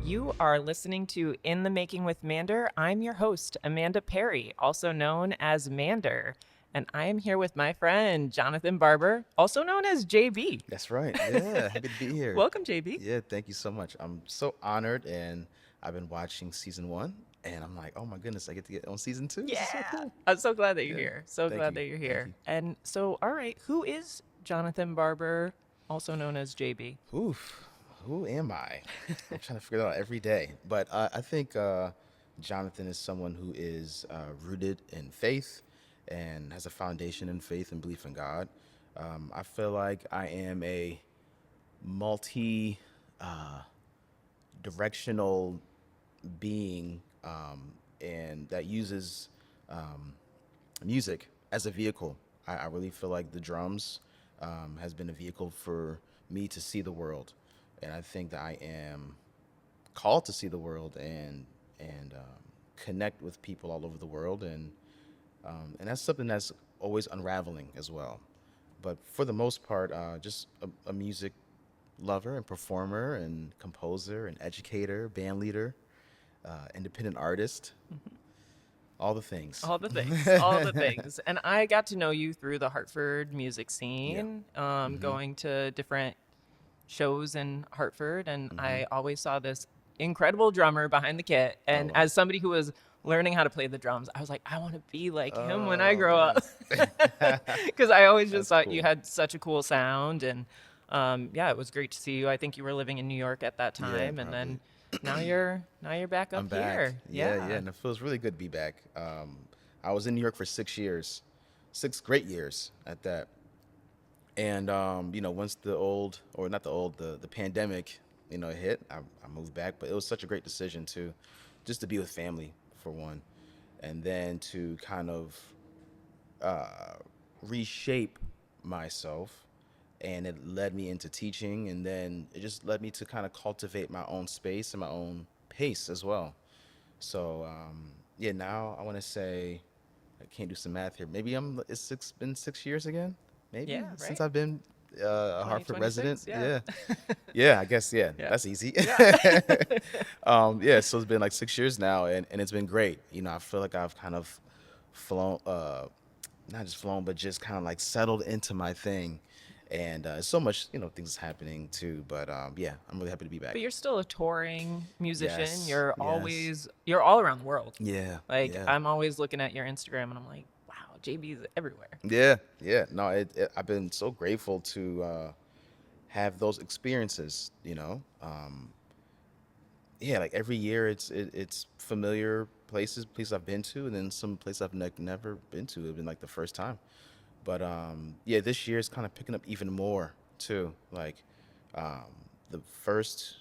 You are listening to In the Making with Mander. I'm your host, Amanda Perry, also known as Mander. And I am here with my friend, Jonathan Barber, also known as JB. That's right. Yeah, happy to be here. Welcome, JB. Yeah, thank you so much. I'm so honored, and I've been watching season one, and I'm like, oh my goodness, I get to get on season two. This is so Yeah. cool. I'm so glad that you're Yeah, here. So thank glad you, that you're thank here. you. And so, all right, who is Jonathan Barber, also known as JB? Oof, who am I? I'm trying to figure it out every day, but I think Jonathan is someone who is rooted in faith and has a foundation in faith and belief in God. I feel like I am a multi directional being and that uses music as a vehicle. I really feel like the drums has been a vehicle for me to see the world, and I think that I am called to see the world and connect with people all over the world, and that's something that's always unraveling as well. But for the most part, just a music lover and performer and composer and educator, band leader, independent artist, all the things. All the things, all the things. And I got to know you through the Hartford music Yeah. scene, going to different shows in Hartford. And I always saw this incredible drummer behind the kit. Oh And wow. as somebody who was learning how to play the drums, I was like, I want to be like him when I Oh grow man. up. Because I always just That's thought you cool. had such a cool sound. And yeah, it was great to see you. I think you were living in New York at that Yeah, time. And probably. then now you're back up I'm back. here. Yeah, yeah, Yeah. and it feels really good to be back. I was in New York for 6 years, 6 great years at that. And once the old, or not the old, the pandemic, hit, I moved back. But it was such a great decision to, just to be with family for one, and then to kind of uh, reshape myself, and it led me into teaching, and then it just led me to kind of cultivate my own space and my own pace as well. So yeah, now I want to say, I can't do some math here. Maybe been 6 years again, maybe Yeah, since right. I've been a Hartford 2026. resident. Yeah. Yeah, yeah, I guess, yeah, Yeah. that's easy. Yeah. Yeah, so it's been like 6 years now, and it's been great. I feel like I've kind of flown, not just flown, but just kind of like settled into my thing. And so much, things happening too. But yeah, I'm really happy to be back. But you're still a touring musician. Yes, yes. You're all around the world. Yeah, Like yeah. I'm always looking at your Instagram and I'm like, wow, JB's everywhere. Yeah, yeah. No, I've been so grateful to have those experiences. Yeah, like every year it's familiar places I've been to, and then some places I've never been to. It's been like the first time. But yeah, this year is kind of picking up even more too. Like um, the first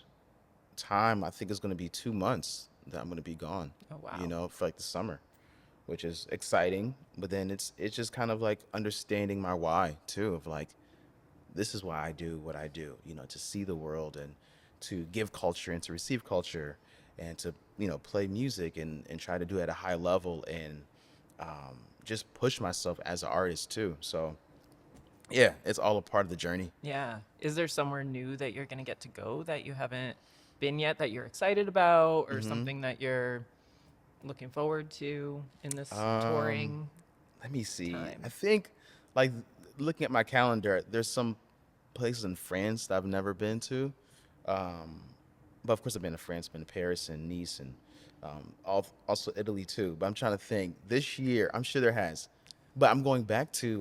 time I think is going to be 2 months that I'm going to be gone. Oh wow. For like the summer, which is exciting. But then it's just kind of like understanding my why too. Of like, this is why I do what I do. To see the world and to give culture and to receive culture, and to play music and try to do it at a high level, and just push myself as an artist too. So yeah, it's all a part of the journey. Yeah. Is there somewhere new that you're gonna get to go that you haven't been yet that you're excited about, or something that you're looking forward to in this Um, touring Let me see. I time? think, like, looking at my calendar, there's some places in France that I've never been to. Um, but of course, I've been to France, been to Paris and Nice, and also Italy too. But I'm trying to think. This year, I'm sure there has, but I'm going back to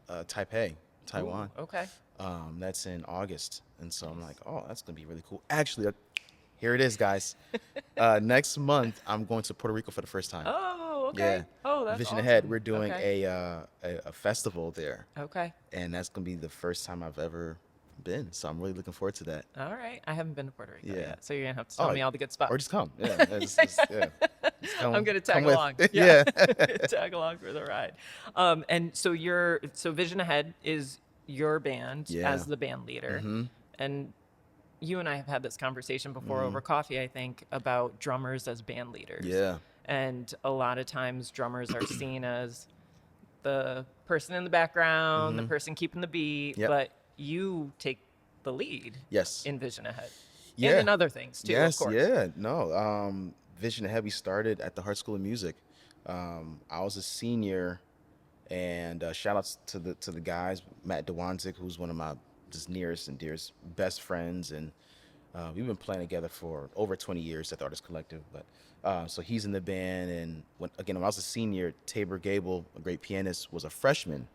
Taipei, Ooh, Taiwan. okay. That's in August, and so I'm like, Nice. oh, that's gonna be really cool. Actually, here it is, guys. Next month, I'm going to Puerto Rico for the first time. Oh, Yeah, okay. Oh, that's Vision Ahead. awesome. We're doing Okay. a festival there, Okay. and that's gonna be the first time I've ever been. So I'm really looking forward to that. All right. I haven't been to Puerto Rico Yeah. yet, so you're gonna have to tell Oh, me all the good or spots. just come. Yeah, yeah. Just I'm come, gonna come tag with. along. Yeah, Yeah. tag along for the ride. And so Vision Ahead is your band Yeah. as the band leader, Mm-hmm. and you and I have had this conversation before over coffee, I think, about drummers as band leaders. Yeah. And a lot of times drummers are seen as the person in the background, the person keeping the beat, Yep. but you take the lead Yes. in Vision Ahead. and Yeah. in other things too, of Yes. course. Yeah. No. Vision Ahead. We started at the Hart School of Music. I was a senior, and shout outs to the guys, Matt Dewanzik, who's one of my just nearest and dearest best friends, and we've been playing together for over 20 years at the Artist Collective. But so he's in the band, and when I was a senior, Tabor Gable, a great pianist, was a freshman,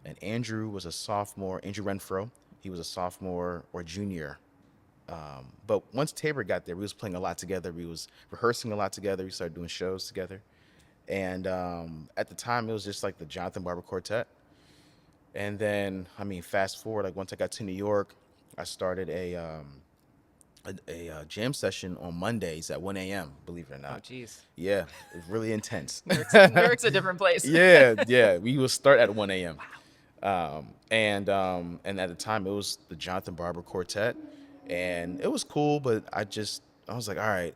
and Andrew was a sophomore. Andrew Renfro, he was a sophomore or junior. But once Tabor got there, we was playing a lot together. We was rehearsing a lot together. We started doing shows together, and at the time it was just like the Jonathan Barber Quartet. And then, I mean, fast forward, like once I got to New York, I started a jam session on Mondays at 1 a.m. Believe it or Oh, not. geez. Yeah, it's really intense. New York's a different place. Yeah, yeah. We will start at 1 a.m. And at the time it was the Jonathan Barber Quartet, and it was cool. But I was like, all right,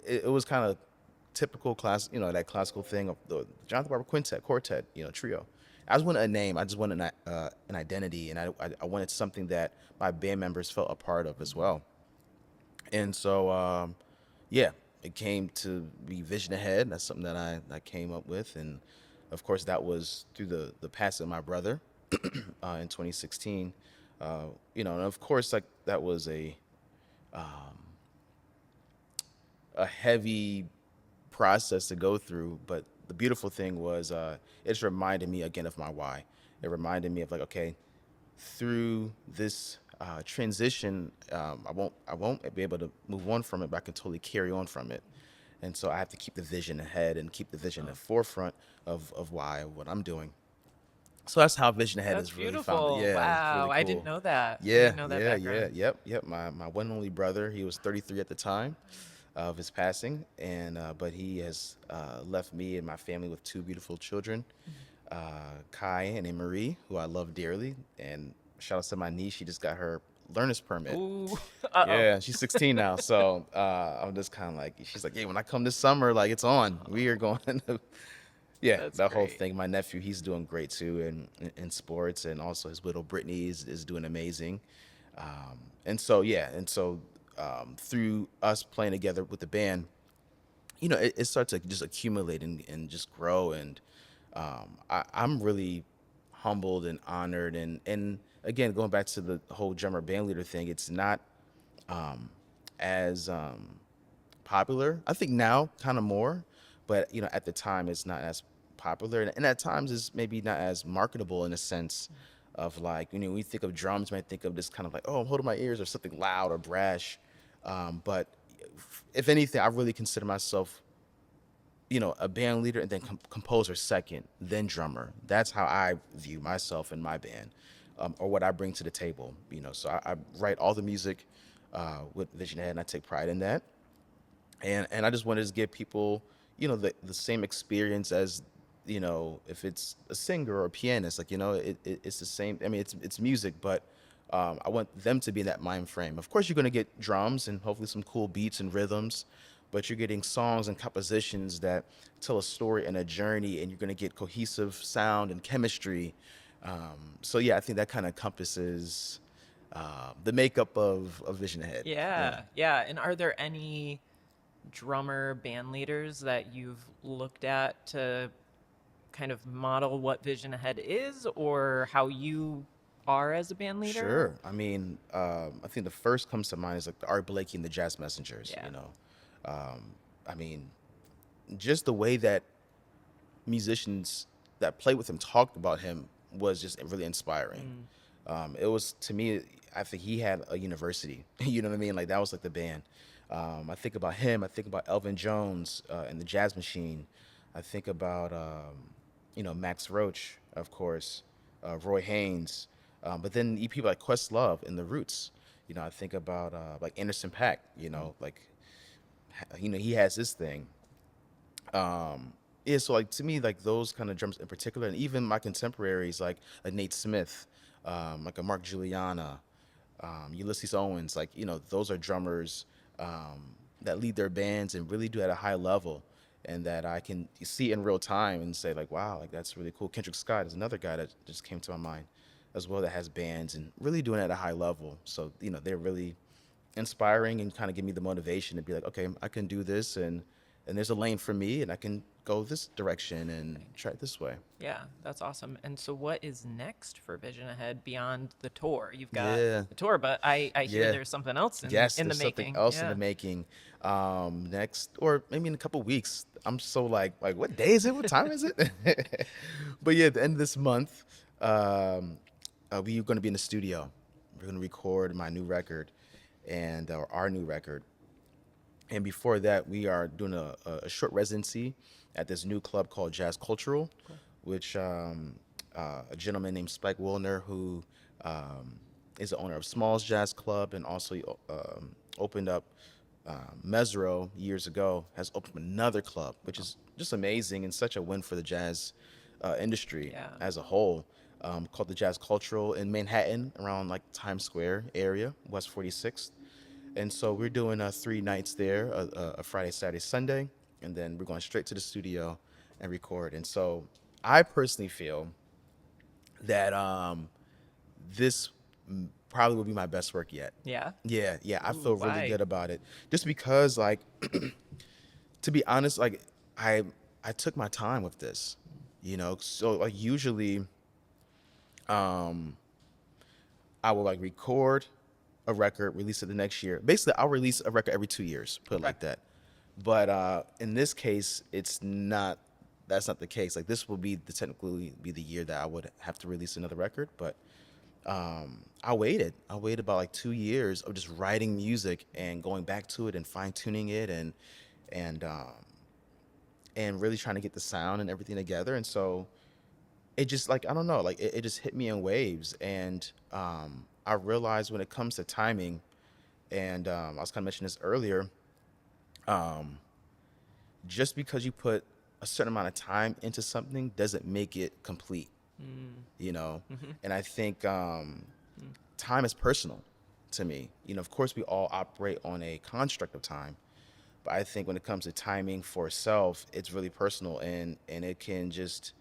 it was kind of typical class, that classical thing of the Jonathan Barber Quintet, Quartet, trio. I just wanted a name. I just wanted an identity, and I wanted something that my band members felt a part of as well. And so, yeah, it came to be Vision Ahead. That's something that I came up with, and of course, that was through the passing of my brother in 2016. And of course, like that was a heavy process to go through. But the beautiful thing was, it just reminded me again of my why. It reminded me of like, okay, through this transition, I won't be able to move on from it, but I can totally carry on from it. And so I have to keep the vision ahead and keep the vision at the forefront of what I'm doing. So that's how Vision Ahead That's is really founded. beautiful. Yeah, it's Wow. really I didn't cool. know that. I Yeah, didn't know that yeah, yeah, background. yep. My one and only brother. He was 33 at the time of his passing, and but he has left me and my family with two beautiful children, Kai and Anne Marie, who I love dearly. And shout out to my niece. She just got her learner's permit. Ooh. Uh-oh. Yeah, she's 16 now. So I'm just kind of like, she's like, hey, when I come this summer, like it's on. We are going to, yeah, That's that whole great. thing. My nephew, he's doing great too in sports, and also his widow Brittany is doing amazing. And so yeah, and so through us playing together with the band, it starts to just accumulate and just grow. And I'm really humbled and honored. And again, going back to the whole drummer band leader thing, it's not as popular. I think now, kind of more, but at the time, it's not as popular, and at times, it's maybe not as marketable in a sense of like, when you think of drums, you might think of this kind of like, oh, I'm holding my ears or something loud or brash. But if anything, I really consider myself, a band leader and then composer second, then drummer. That's how I view myself in my band, or what I bring to the table. So I write all the music with Vision Ahead, and I take pride in that. And I just wanted to give people, the same experience as, if it's a singer or a pianist, like, it's the same. I mean, it's music, but I want them to be in that mind frame. Of course, you're going to get drums and hopefully some cool beats and rhythms, but you're getting songs and compositions that tell a story and a journey, and you're going to get cohesive sound and chemistry. So yeah, I think that kind of encompasses the makeup of Vision Ahead. Yeah. Yeah. Yeah. And are there any drummer band leaders that you've looked at to kind of model what Vision Ahead is or how you are as a band leader? Sure. I mean, I think the first comes to mind is like the Art Blakey and the Jazz Messengers. Yeah. I mean, just the way that musicians that played with him talked about him was just really inspiring. It was, to me, I think he had a university. You know what I mean? Like that was like the band. I think about him. I think about Elvin Jones and the Jazz Machine. I think about Max Roach, of course, Roy Haynes, but then people like Questlove and the Roots. I think about like Anderson Paak. Like he has this thing. Yeah, so like to me, like those kind of drums in particular, and even my contemporaries like a Nate Smith, like a Mark Juliana, Ulysses Owens, like those are drummers that lead their bands and really do it at a high level, and that I can see in real time and say like, wow, like that's really cool. Kendrick Scott is another guy that just came to my mind as well, that has bands and really doing it at a high level. So they're really inspiring and kind of give me the motivation to be like, okay, I can do this, and there's a lane for me, and I can go this direction and try it this way. Yeah, that's awesome. And so what is next for Vision Ahead beyond the tour? You've got Yeah, the tour, but I hear yeah. there's something else Yes, in the there's something making. else in the Yeah. making. Next, or maybe in a couple weeks. I'm so like, what day is it? What time is it? But yeah, at the end of this month, we're going to be in the studio. We're going to record my new record, and or our new record. And before that, we are doing a short residency at this new club called Jazz Cultural, Cool. which a gentleman named Spike Wilner, who is the owner of Smalls Jazz Club and also opened up Mesro years ago, has opened another club, which is just amazing and such a win for the jazz industry Yeah. as a whole. Called the Jazz Cultural in Manhattan, around like Times Square area, West 46th. And so we're doing 3 nights there, a Friday, Saturday, Sunday, and then we're going straight to the studio and record. And so I personally feel that this probably will be my best work yet. Yeah. Yeah, yeah, I Ooh, feel really why? good about it. Just because, like, to be honest, like I I took my time with this, you know. So like usually, um, I will like record a record, release it the next year. Basically, I'll release a record every 2 years, put it Okay. like that. But in this case, it's not. That's not the case. Like this will be the technically be the year that I would have to release another record. But I waited. I waited about like 2 years of just writing music and going back to it and fine tuning it and um, and really trying to get the sound and everything together. And so it just like I don't know, like it just hit me in waves. And I realized when it comes to timing, and I was kind of mentioning this earlier, um, just because you put a certain amount of time into something doesn't make it complete, Mm. you know. Mm-hmm. And I think Mm. time is personal to me. You know, of course, we all operate on a construct of time, but I think when it comes to timing for self, it's really personal, and it can just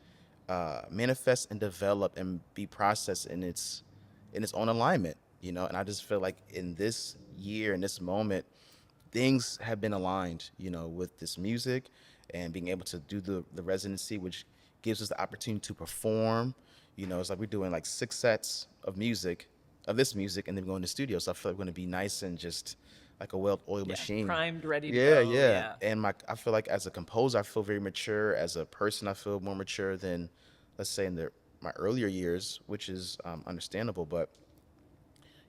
manifest and develop and be processed in its own alignment. You know, and I just feel like in this year, in this moment, things have been aligned. You know, with this music and being able to do the residency, which gives us the opportunity to perform. You know, it's like we're doing like 6 sets of music, of this music, and then going to the studio. So I feel like we're gonna be nice and just like a well-oiled Yeah. machine. Primed, ready to Yeah, go. yeah. Yeah. And I feel like as a composer, I feel very mature. As a person, I feel more mature than, let's say, in my earlier years, which is understandable. But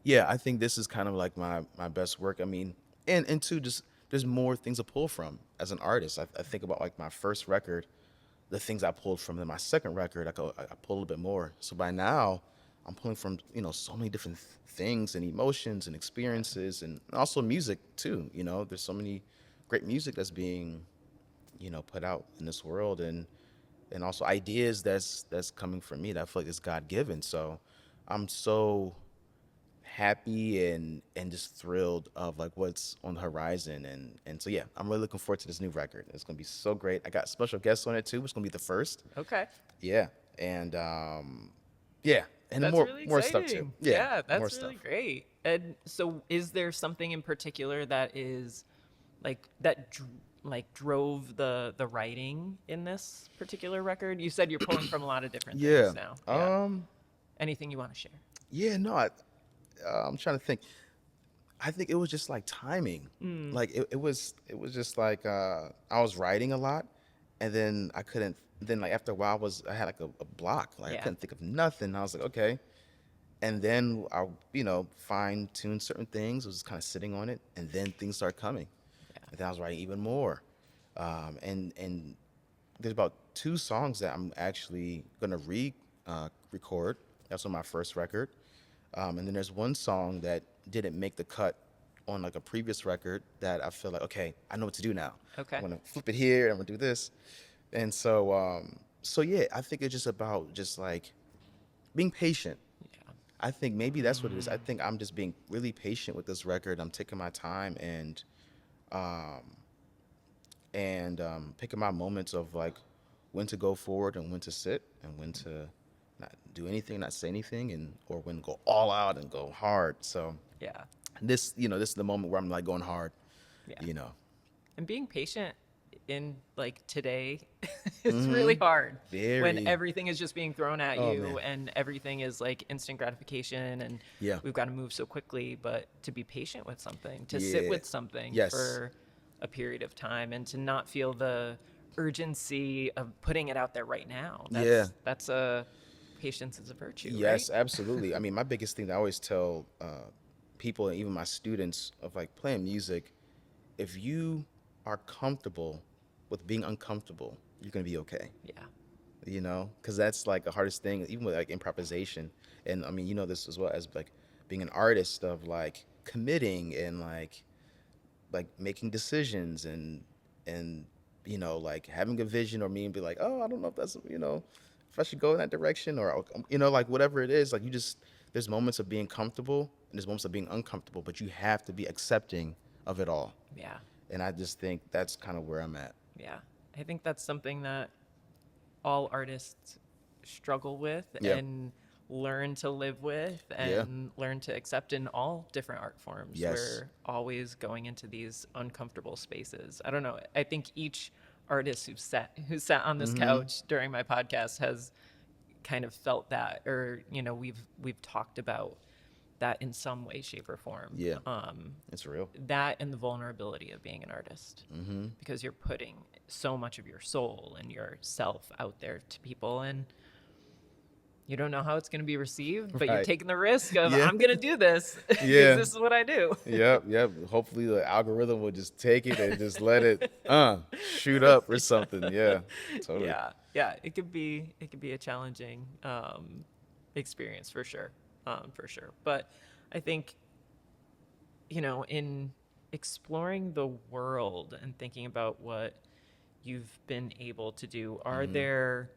yeah, I think this is kind of like my best work. I mean, and two, just there's more things to pull from as an artist. I think about like my first record, the things I pulled from. Then my second record, I pull a little bit more. So by now, I'm pulling from so many different things and emotions and Yeah. experiences, and also music too. You know, there's so many great music that's being put out in this world, and also ideas that's coming from me that I feel like is God given. So I'm so happy and just thrilled of like what's on the horizon. And so yeah, I'm really looking forward to this new record. It's gonna be so great. I got special guests on it too. It's gonna be the first. Okay. Yeah. And yeah, and That's more really more stuff too. exciting. Yeah, Yeah, more that's stuff. really great. And so, is there something in particular that is like that like drove the writing in this particular record? You said you're pulling from a lot of different things Yeah. now. Yeah. um Anything you want to share? yeah, no, I'm trying to think. I think it was just like timing. Mm. Like it was just like I was writing a lot, and then I couldn't. Then like after a while, I had like a block. Like I Yeah. couldn't think of nothing. I was like, okay. And then I fine tune certain things. I was just kind of sitting on it, and then things started coming. Yeah. And then I was writing even more. And there's about 2 songs that I'm actually gonna record. That's on my first record. And then there's one song that didn't make the cut on like a previous record that I feel like, okay, I know what to do now. I'm Okay. gonna flip it here, and I'm gonna do this. And so yeah, I think it's just about just like being patient. Yeah. I think maybe that's what it is. I Mm. think I'm just being really patient with this record. I'm taking my time um and picking my moments of like when to go forward and when to sit and when to not do anything, not say anything, and or when go all out and go hard. So Yeah. this is the moment where I'm like going hard, Yeah. you know. And being patient in like today is really Mm-hmm. hard when Very. everything is just being thrown at Oh man. you and everything is like instant gratification and Yeah. we've got to move so quickly. But to be patient with something, to sit Yeah. with something Yes. for a period of time and to not feel the urgency of putting it out there right now, Yeah. that's a patience is a virtue, right? Yes, absolutely. I mean, my biggest thing that I always tell people and even my students of like playing music, if you are comfortable with being uncomfortable, you're gonna be okay. Yeah. You know, because that's like the hardest thing, even with like improvisation. And I mean, you know this as well as like being an artist of like committing and like making decisions and like having a vision or me and be like, oh, I don't know if that's if I should go in that direction or like whatever it is, like you just there's moments of being comfortable and there's moments of being uncomfortable, but you have to be accepting of it all. Yeah. And I just think that's kind of where I'm at. Yeah. I think that's something that all artists struggle with Yeah. and learn to live with Yeah. and learn to accept in all different art forms. Yes. We're always going into these uncomfortable spaces. I don't know. I think each artist who's sat on this Mm-hmm. couch during my podcast has kind of felt that, or we've talked about that in some way, shape, or form. Yeah. It's real. That and the vulnerability of being an artist, Mm-hmm. because you're putting so much of your soul and yourself out there to people, and you don't know how it's going to be received, but you're Right. taking the risk of Yeah. I'm going to do this because Yeah. this is what I do. Yep, yep. Hopefully the algorithm will just take it and just let it shoot up or something. Yeah. Totally. Yeah, it could be a challenging experience for sure, for sure. But I think in exploring the world and thinking about what you've been able to do, are Mm-hmm. there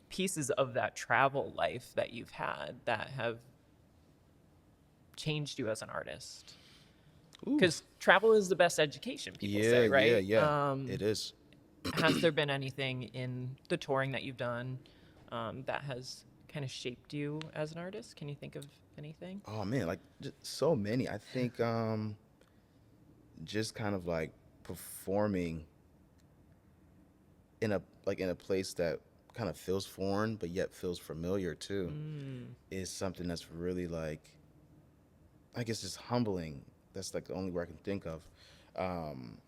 pieces of that travel life that you've had that have changed you as an artist? Ooh. Because travel is the best education, people Yeah, say, yeah, right? yeah. It is. Has there been anything in the touring that you've done that has kind of shaped you as an artist? Can you think of anything? Oh man, like just so many. I think just kind of like performing in a place that kind of feels foreign but yet feels familiar too Mm, is something that's really like I guess just humbling. That's like the only word I can think of. Um,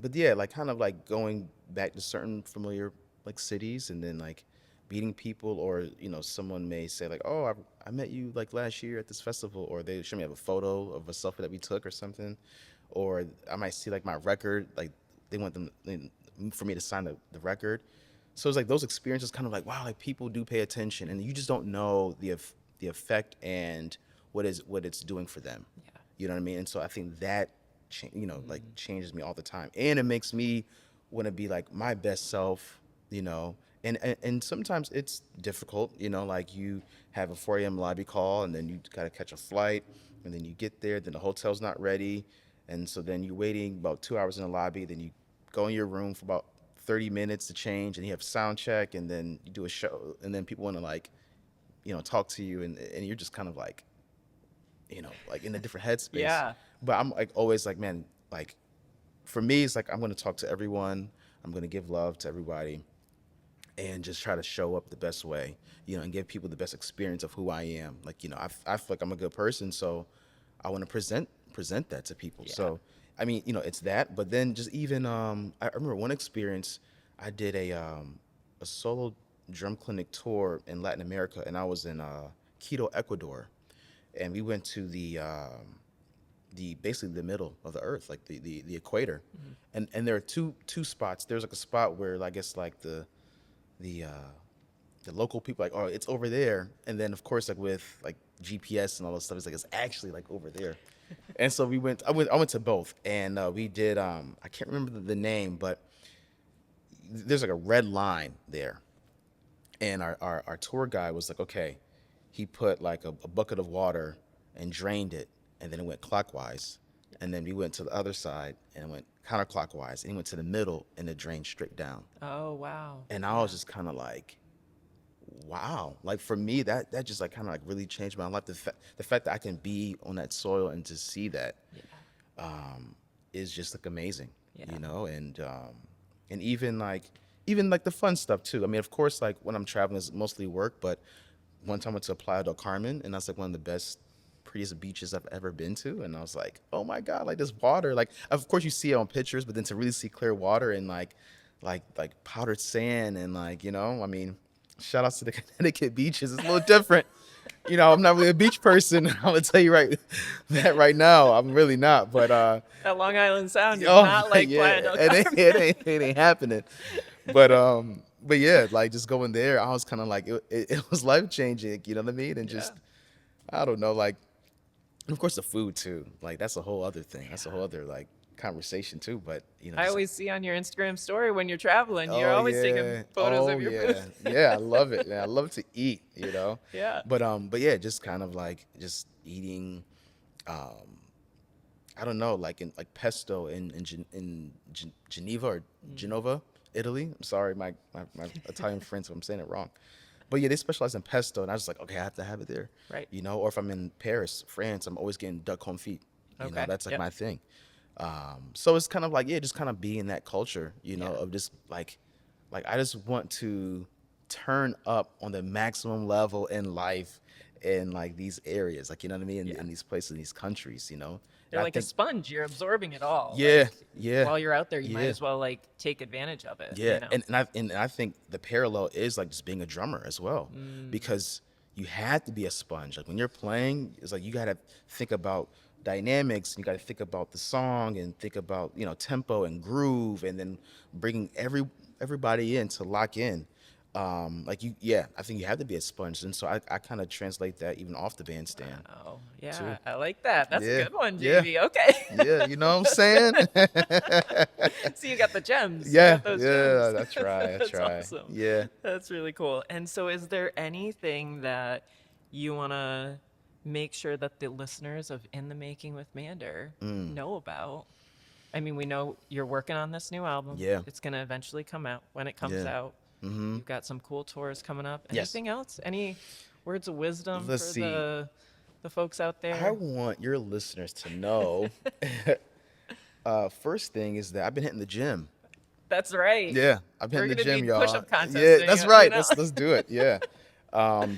but yeah, like kind of like going back to certain familiar like cities and then like meeting people or someone may say like, oh, I met you like last year at this festival, or they show me have a photo of a selfie that we took or something, or I might see like my record, like they want for me to sign the record. So it's like those experiences kind of like wow, like people do pay attention and you just don't know the effect and what it's doing for them. yeah. You know what I mean? And so I think that like changes me all the time, and it makes me want to be like my best self. And sometimes it's difficult. Like you have a 4 a.m. lobby call, and then you got to catch a flight, and then you get there, then the hotel's not ready, and so then you're waiting about 2 hours in the lobby, then you go in your room for about 30 minutes to change, and you have sound check, and then you do a show, and then people want to like talk to you, and you're just kind of like in a different headspace. Yeah. But I'm like always like, man, like for me, it's like I'm gonna talk to everyone. I'm gonna give love to everybody, and just try to show up the best way, and give people the best experience of who I am. Like, I feel like I'm a good person, so I want to present that to people. Yeah. So, I mean, it's that. But then just even, I remember one experience. I did a solo drum clinic tour in Latin America, and I was in Quito, Ecuador, and we went to the basically the middle of the earth, like the equator, and there are two spots. There's like a spot where I guess like the local people like, oh, it's over there, and then of course like with like GPS and all this stuff, it's like it's actually like over there. And so I went to both, and we did I can't remember the name, but there's like a red line there, and our tour guide was like, okay, he put like a bucket of water and drained it, and then it went clockwise, and then we went to the other side and it went counterclockwise, and he went to the middle and it drained straight down. Oh, wow. And I was just kind of like, wow, like for me, that just like kind of like really changed my life. The fact that I can be on that soil and to see that Yeah. is just like amazing, Yeah. and even like the fun stuff too. I mean, of course, like when I'm traveling, it's mostly work, but one time I went to Playa del Carmen, and that's like one of the best, prettiest beaches I've ever been to. And I was like, oh my God, like this water. Like, of course you see it on pictures, but then to really see clear water and like powdered sand and like, I mean, shout outs to the Connecticut beaches. It's a little different. I'm not really a beach person. I'm gonna tell you right that right now. I'm really not. But That Long Island Sound is oh not like yeah, Playa del Carmen. it ain't happening. But yeah, like just going there, I was kind of like it was life changing. You know what I mean? And Yeah. just I don't know, like, and of course the food too. Like that's a whole other thing. That's a whole Yeah. other like conversation too. But I just like, always see on your Instagram story when you're traveling, you're oh always taking yeah, photos oh of your food. yeah, yeah. I love it, man. I love to eat. Yeah. But yeah, just kind of like just eating. Um, I don't know, like in like pesto in Geneva or Mm. Genova, Italy. I'm sorry, my Italian friends, if I'm saying it wrong. But yeah, they specialize in pesto, and I was like, okay, I have to have it there. Right. Or if I'm in Paris, France, I'm always getting duck confit. Okay. That's like Yep. my thing. So it's kind of like, yeah, just kind of be in that culture, Yeah. of just like I just want to turn up on the maximum level in life in like these areas, like what I mean, Yeah. in these places, in these countries, And They're I like a think, sponge. You're absorbing it all. yeah, Like yeah, while you're out there, you might yeah. as well like take advantage of it, Yeah, and I think the parallel is like just being a drummer as well, Mm. because you had to be a sponge. Like when you're playing, it's like you got to think about dynamics, you got to think about the song and think about tempo and groove, and then bringing everybody in to lock in. Yeah, I think you have to be a sponge, and so I kind of translate that even off the bandstand Wow. Yeah, too. I like that. That's a Yeah, good one, yeah, JV. Okay. yeah. You know what I'm saying? So you got the gems. You Yeah, got those yeah. gems. That's right. That's That's right. awesome. Yeah. That's really cool. And so, is there anything that you want to make sure that the listeners of In the Making with Mander Mm. know about? I mean, we know you're working on this new album. Yeah. It's going to eventually come out. When it comes Yeah. out, Mm-hmm. you've got some cool tours coming up. Yes. Anything else? Any words of wisdom Let's for see. the folks out I there? want your listeners to know. First thing is that I've been hitting the gym. That's right. Yeah, I've been We're hitting the gonna gym, be y'all. push-up Yeah, contesting, that's right. you know? Let's do it. Yeah.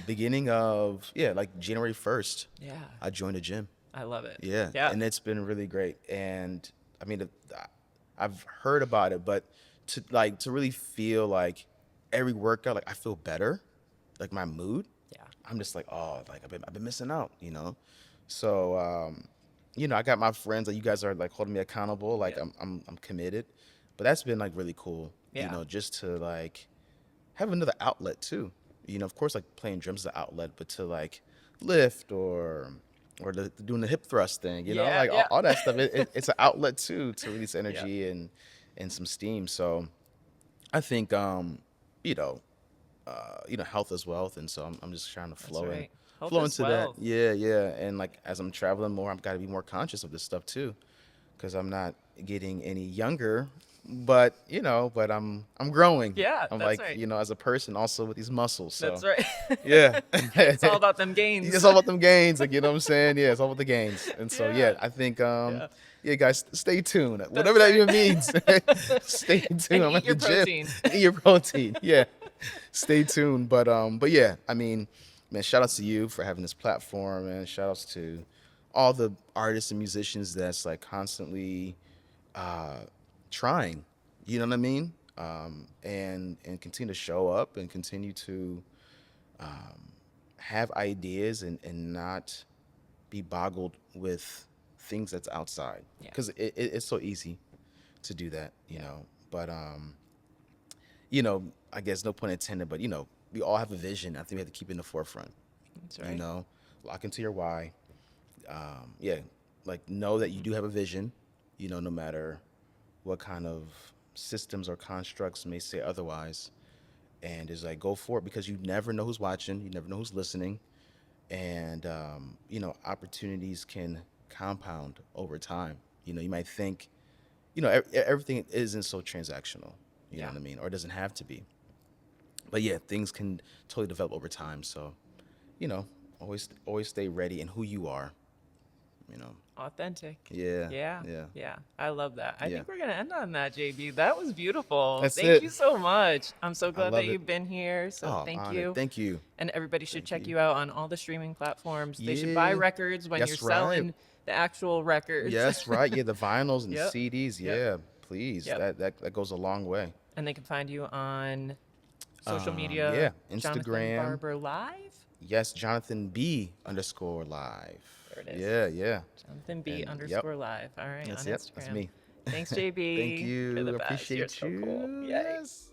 Beginning of like January 1st, Yeah, I joined a gym. I love it. Yeah, Yeah, and it's been really great. And I mean, I've heard about it, but to really feel like every workout, like I feel better, like my mood. yeah, I'm just like, oh, like I've been missing out. So, I got my friends. Like you guys are like holding me accountable. Like yeah, I'm committed. But that's been like really cool. yeah, Just to like have another outlet too. Of course, like playing drums is an outlet, but to like lift or doing the hip thrust thing. yeah, Like yeah, all that stuff. It's an outlet too to release yeah. energy and some steam. So I think health is wealth, and so I'm just trying to That's right. Health flow is into that. wealth. Yeah, yeah, and like as I'm traveling more, I've got to be more conscious of this stuff too, because I'm not getting any younger, but I'm growing. Yeah, I'm that's like right. as a person also with these muscles. That's So right. yeah, It's all about them gains. it's all about them gains. Like what I'm saying. Yeah, it's all about the gains. And so yeah, Yeah, I think yeah. yeah, guys, stay tuned. That's Whatever that right. even means. Stay tuned. And I'm eat at the your gym. protein. Eat your protein. Yeah. Stay tuned. But yeah, I mean, man, shout outs to you for having this platform, and shout outs to all the artists and musicians that's like constantly uh trying. You know what I mean? And continue to show up and continue to have ideas and not be boggled with things that's outside, Yeah, because it's so easy to do that, yeah. but I guess no pun intended, but we all have a vision. I think we have to keep it in the forefront. That's you right. know Lock into your why. Yeah, like know that you do have a vision, no matter what kind of systems or constructs may say otherwise, and is like go for it, because you never know who's watching, you never know who's listening, and opportunities can compound over time. You might think everything isn't so transactional, you know Yeah, what I mean, or it doesn't have to be. But yeah, things can totally develop over time. So, you know, always stay ready in who you are. You know. Authentic. Yeah. Yeah. Yeah. Yeah. I love that. I Yeah. think we're going to end on that, JB. That was beautiful. That's Thank it. you so much. I'm so I glad that love it. you've been here. So Oh, I'm thank honored. you. Thank you. And everybody should Thank check you. you out on all the streaming platforms. They should buy Yeah. records when you're That's right. selling the actual records. Yes, right. Yeah, the vinyls and Yep. CDs. Yep. Yeah, please. Yep. That goes a long way. And they can find you on social media, Yeah, Jonathan Instagram. Barber Live. Yes, Jonathan B_live. There it is. Yeah, yeah. Jonathan B And yep, underscore live. All right, on that's Instagram. me. Thanks, Thank JB. You're the you. best. You're Appreciate so cool. you. Yay. Yes.